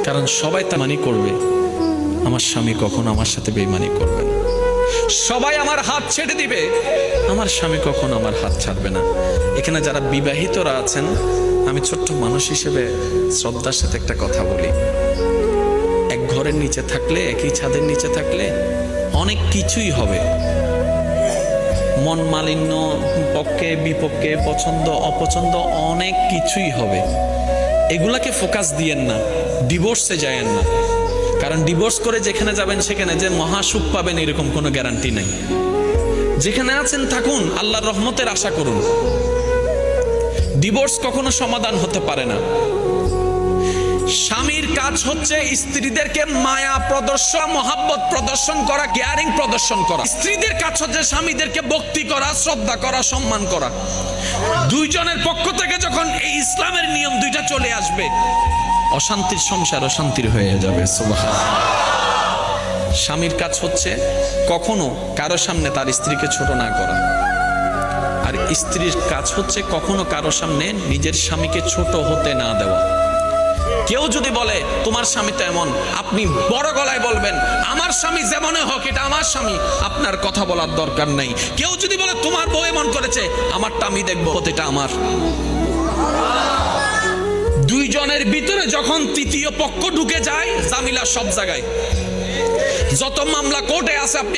কারণ সবাই বেঈমানি করবে, আমার স্বামী কখনো আমার সাথে বেঈমানি করবে না। সবাই আমার হাত ছেড়ে দিবে, আমার স্বামী কখনো আমার হাত ছাড়বে না। এখানে যারা বিবাহিতরা আছেন, আমি ছোট্ট মানুষ হিসেবে শ্রদ্ধার সাথে একটা কথা বলি। এক ঘরের নিচে থাকলে, একই ছাদের নিচে থাকলে অনেক কিছুই হবে। মন মালিন্য, পক্ষে বিপক্ষে, পছন্দ অপছন্দ অনেক কিছুই হবে। এগুলাকে ফোকাস দিয়েন না, ডিভোর্সে যায়েন না। কারণ ডিভোর্স করে যেখানে যাবেন সেখানে যে মহাসুখ পাবেন এরকম কোনো গ্যারান্টি নেই। যেখানে আছেন থাকুন, আল্লাহর রহমতের আশা করুন। ডিভোর্স কখনো সমাধান হতে পারে না। স্বামীর কাজ হচ্ছে স্ত্রীদেরকে মায়া প্রদর্শন, মহাব্বত প্রদর্শন করা, কেয়ারিং প্রদর্শন করা। স্ত্রীদের কাজ হচ্ছে স্বামীদেরকে ভক্তি করা, শ্রদ্ধা করা, সম্মান করা। দুইজনের পক্ষ থেকে যখন এই ইসলামের নিয়ম দুইটা চলে আসবে, অশান্তির সংসার অশান্তির হয়ে যাবে। সুবহানাল্লাহ। স্বামীর কাজ হচ্ছে কখনো কারো সামনে তার স্ত্রীকে ছোট না করা, আর স্ত্রীর কাজ হচ্ছে কখনো কারো সামনে নিজের স্বামীকে ছোট হতে না দেওয়া। কেউ যদি বলে তোমার স্বামী তো এমন, আপনি বড় গলায় বলবেন আমার স্বামী যেমনই হোক এটা আমার স্বামী, আপনার কথা বলার দরকার নাই। কেউ যদি বলে তোমার বউ এমন করেছে, আমারটা আমি দেখবো, এটা আমার। দুইজনের ভিতরে যখন তৃতীয় পক্ষ ঢুকে যায়, জামিলা সব জায়গায়। যত মামলা কোর্টে আছে আপনি